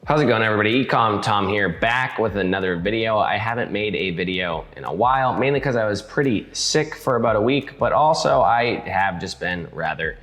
How's it going, everybody? Ecom Tom here, back with another video. I haven't made a video in a while, mainly because I was pretty sick for about a week, but also I have just been rather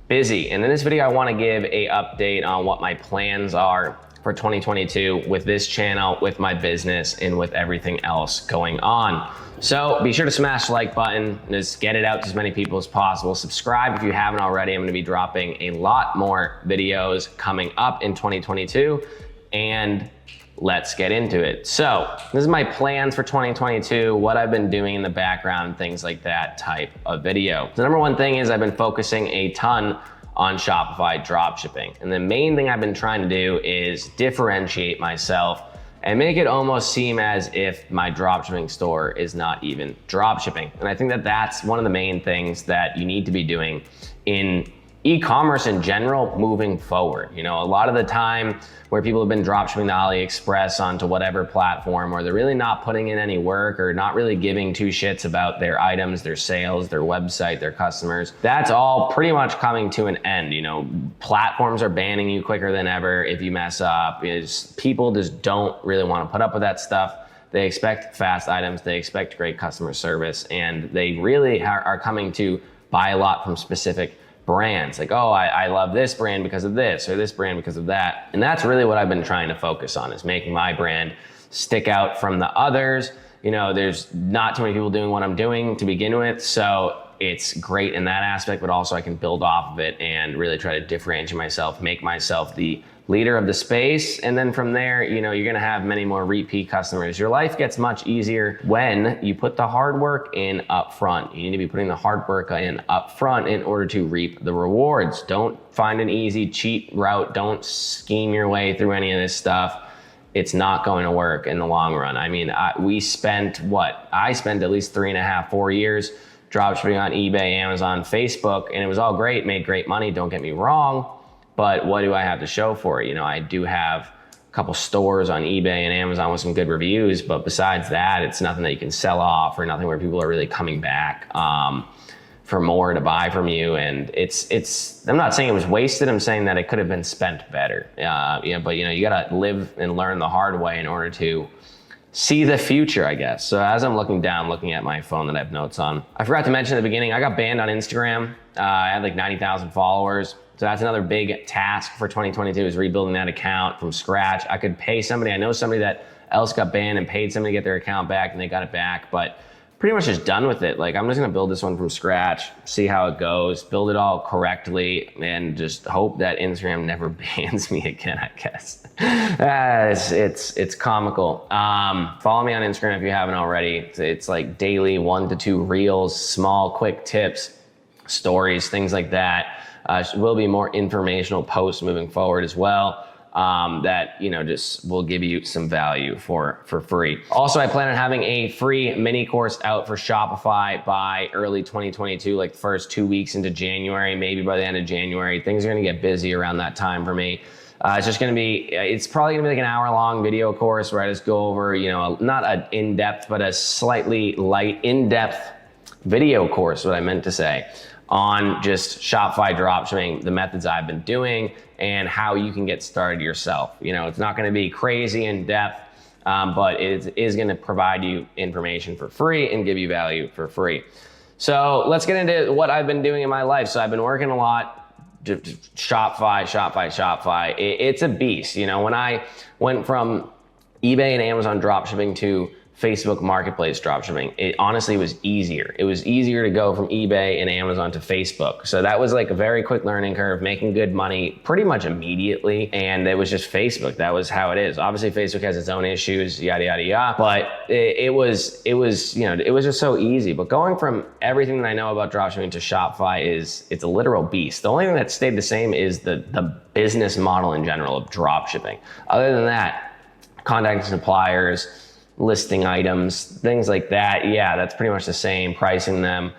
busy. And in this video, I want to give an update on what my plans are for 2022 with this channel, with my business, and with everything else going on. So be sure to smash the like button, just get it out to as many people as possible. Subscribe if you haven't already. I'm going to be dropping a lot more videos coming up in 2022. And let's get into it. So this is my plans for 2022, what I've been doing in the background, things like that type of video. The number one thing is I've been focusing a ton on Shopify dropshipping. And the main thing I've been trying to do is differentiate myself and make it almost seem as if my dropshipping store is not even dropshipping. And I think that that's one of the main things that you need to be doing in e-commerce in general moving forward. You know, a lot of the time where people have been dropshipping to AliExpress onto whatever platform, or they're really not putting in any work or not really giving two shits about their items, their sales, their website, their customers, that's all pretty much coming to an end. You know, platforms are banning you quicker than ever if you mess up. People just don't really want to put up with that stuff. They expect fast items, they expect great customer service, and they really are coming to buy a lot from specific brands. Like, oh, I love this brand because of this, or this brand because of that. And that's really what I've been trying to focus on, is making my brand stick out from the others. You know, there's not too many people doing what I'm doing to begin with, so it's great in that aspect, but also I can build off of it and really try to differentiate myself, make myself the leader of the space. And then from there, you know, you're gonna have many more repeat customers. Your life gets much easier when you put the hard work in up front. You need to be putting the hard work in up front in order to reap the rewards. Don't find an easy cheat route. Don't scheme your way through any of this stuff. It's not going to work in the long run. I mean, I spent at least 3.5, 4 years dropshipping on eBay, Amazon, Facebook, and it was all great, made great money, don't get me wrong, but what do I have to show for it? You know, I do have a couple stores on eBay and Amazon with some good reviews, but besides that, it's nothing that you can sell off, or nothing where people are really coming back for more to buy from you. And it's I'm not saying it was wasted, I'm saying that it could have been spent better. But you know, you gotta live and learn the hard way in order to see the future, I guess. So as I'm looking down, looking at my phone that I have notes on, I forgot to mention at the beginning, I got banned on Instagram. I had like 90,000 followers. So that's another big task for 2022, is rebuilding that account from scratch. I could pay somebody, I know somebody that else got banned and paid somebody to get their account back, and they got it back, but pretty much just done with it. Like, I'm just gonna build this one from scratch, see how it goes, build it all correctly, and just hope that Instagram never bans me again, I guess. It's comical. Follow me on Instagram if you haven't already. It's like daily 1 to 2 reels, small, quick tips, stories, things like that. Will be more informational posts moving forward as well. That, you know, just will give you some value for free. Also, I plan on having a free mini course out for Shopify by early 2022, like the first 2 weeks into January, maybe by the end of January. Things are gonna get busy around that time for me. It's probably gonna be like an hour-long video course where I just go over, you know, not an in-depth, but a slightly light, in-depth video course, what I meant to say, on just Shopify dropshipping, the methods I've been doing, and how you can get started yourself. You know, it's not gonna be crazy in depth, but it is gonna provide you information for free and give you value for free. So let's get into what I've been doing in my life. So I've been working a lot, Shopify. It's a beast. You know, when I went from eBay and Amazon dropshipping to Facebook Marketplace dropshipping, it honestly was easier. It was easier to go from eBay and Amazon to Facebook. So that was like a very quick learning curve, making good money pretty much immediately. And it was just Facebook. That was how it is. Obviously Facebook has its own issues, yada, yada, yada. But it was, you know, it was just so easy. But going from everything that I know about dropshipping to Shopify it's a literal beast. The only thing that stayed the same is the business model in general of dropshipping. Other than that, contacting suppliers, listing items, things like that, yeah, that's pretty much the same, pricing them.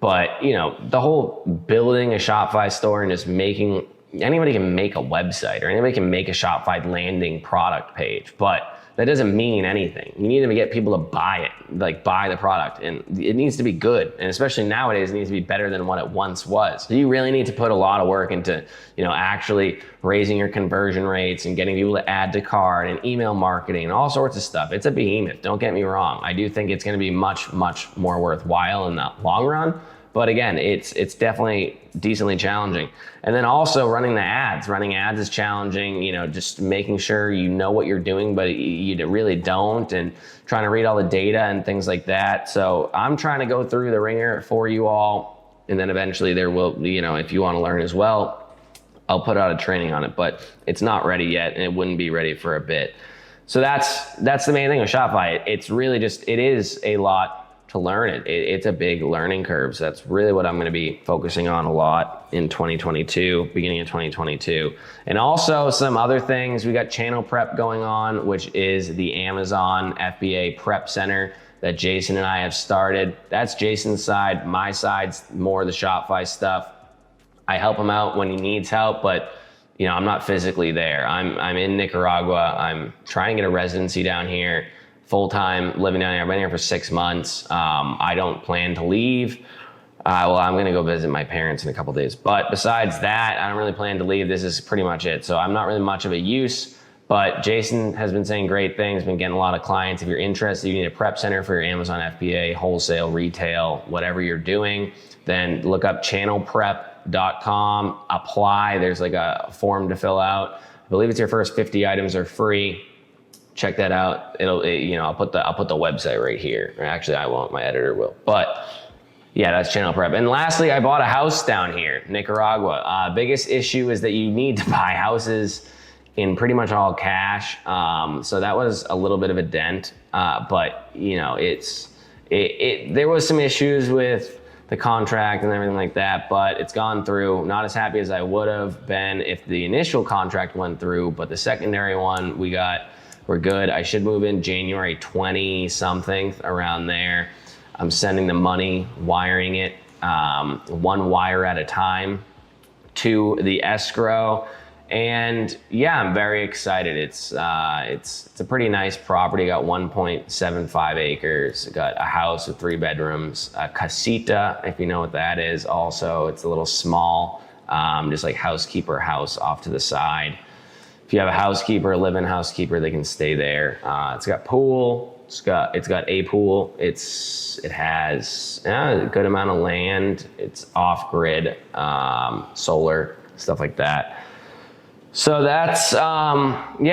But, you know, the whole building a Shopify store and just anybody can make a website, or anybody can make a Shopify landing product page, but that doesn't mean anything. You need to get people to buy it, like buy the product, and it needs to be good. And especially nowadays, it needs to be better than what it once was. So you really need to put a lot of work into, actually raising your conversion rates and getting people to add to cart and email marketing and all sorts of stuff. It's a behemoth, don't get me wrong. I do think it's gonna be much, much more worthwhile in the long run. But again, it's definitely decently challenging. And then also running the ads. Running ads is challenging, just making sure you know what you're doing, but you really don't, and trying to read all the data and things like that. So I'm trying to go through the ringer for you all. And then eventually there will, if you want to learn as well, I'll put out a training on it, but it's not ready yet, and it wouldn't be ready for a bit. So that's the main thing with Shopify. It's really it is a lot to learn it. It's a big learning curve. So that's really what I'm going to be focusing on a lot in 2022, beginning of 2022. And also some other things. We got channel prep going on, which is the Amazon FBA prep center that Jason and I have started. That's Jason's side. My side's more the Shopify stuff. I help him out when he needs help, but I'm not physically there. I'm in Nicaragua. I'm trying to get a residency down here, full-time living down here. I've been here for 6 months. I don't plan to leave. I'm gonna go visit my parents in a couple days. But besides that, I don't really plan to leave. This is pretty much it. So I'm not really much of a use, but Jason has been saying great things, been getting a lot of clients. If you're interested, you need a prep center for your Amazon FBA, wholesale, retail, whatever you're doing, then look up channelprep.com, apply. There's like a form to fill out. I believe it's your first 50 items are free. Check that out. I'll put the website right here. Or actually, I won't. My editor will. But yeah, that's channel prep. And lastly, I bought a house down here, Nicaragua. Biggest issue is that you need to buy houses in pretty much all cash. So that was a little bit of a dent. But there was some issues with the contract and everything like that, but it's gone through. Not as happy as I would have been if the initial contract went through, but the secondary one we're good. I should move in January 20 something, around there. I'm sending the money, wiring it, one wire at a time to the escrow. And yeah, I'm very excited. It's a pretty nice property. Got 1.75 acres. Got a house with 3 bedrooms, a casita, if you know what that is. Also, it's a little small, just like housekeeper house off to the side. If you have a housekeeper, a live-in housekeeper, they can stay there. It's got pool. It's got a pool. It has a good amount of land. It's off-grid, solar, stuff like that. So that's something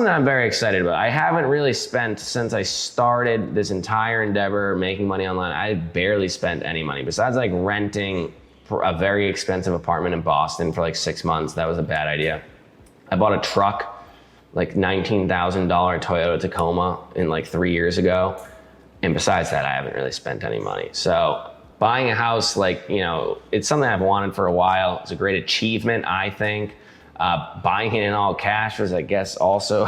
that I'm very excited about. I haven't really spent, since I started this entire endeavor, making money online, I barely spent any money besides like renting a very expensive apartment in Boston for like 6 months. That was a bad idea. I bought a truck, like $19,000 Toyota Tacoma in like 3 years ago. And besides that, I haven't really spent any money. So buying a house, it's something I've wanted for a while. It's a great achievement, I think. Buying it in all cash was, I guess, also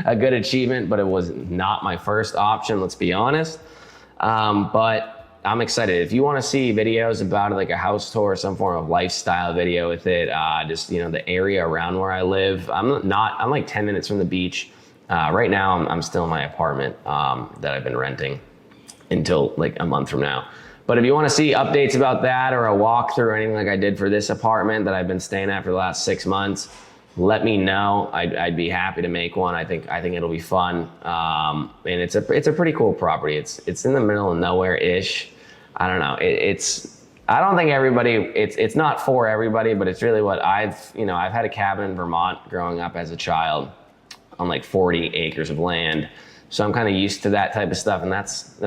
a good achievement, but it was not my first option, let's be honest. But I'm excited. If you want to see videos about it, like a house tour, some form of lifestyle video with it, the area around where I live. I'm like 10 minutes from the beach. Right now, I'm still in my apartment that I've been renting until like a month from now. But if you want to see updates about that, or a walkthrough or anything like I did for this apartment that I've been staying at for the last 6 months, let me know. I'd be happy to make one. I think it'll be fun. And it's a pretty cool property. It's in the middle of nowhere-ish. I don't know. I don't think it's not for everybody, but it's really what I've had a cabin in Vermont growing up as a child on like 40 acres of land. So I'm kind of used to that type of stuff, and that's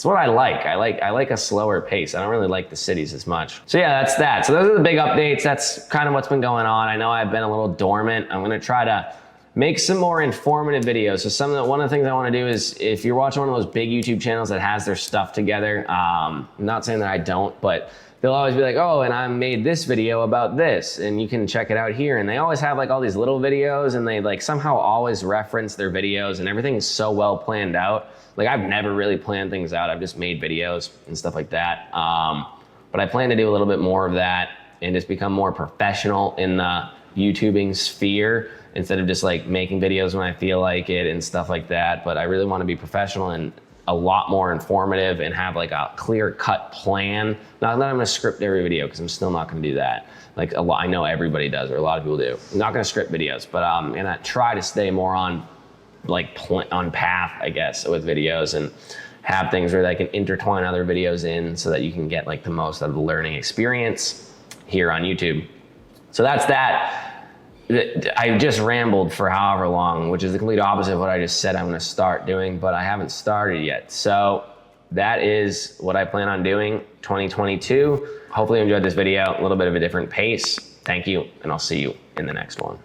what I like. I like a slower pace. I don't really like the cities as much. So yeah, that's that. So those are the big updates. That's kind of what's been going on. I know I've been a little dormant. I'm gonna try to make some more informative videos. So one of the things I want to do is, if you're watching one of those big YouTube channels that has their stuff together, I'm not saying that I don't, but they'll always be like, oh, and I made this video about this, and you can check it out here. And they always have like all these little videos, and they like somehow always reference their videos, and everything is so well planned out. Like, I've never really planned things out. I've just made videos and stuff like that. But I plan to do a little bit more of that and just become more professional in the YouTubing sphere instead of just like making videos when I feel like it and stuff like that. But I really want to be professional and a lot more informative and have like a clear cut plan. Not that I'm gonna script every video, because I'm still not gonna do that. Like I know everybody does, or a lot of people do. I'm not gonna script videos, but I'm gonna try to stay more on on path, I guess, with videos, and have things where I can intertwine other videos in so that you can get like the most out of the learning experience here on YouTube. So that's that. I just rambled for however long, which is the complete opposite of what I just said I'm gonna start doing, but I haven't started yet. So that is what I plan on doing 2022. Hopefully you enjoyed this video, a little bit of a different pace. Thank you, and I'll see you in the next one.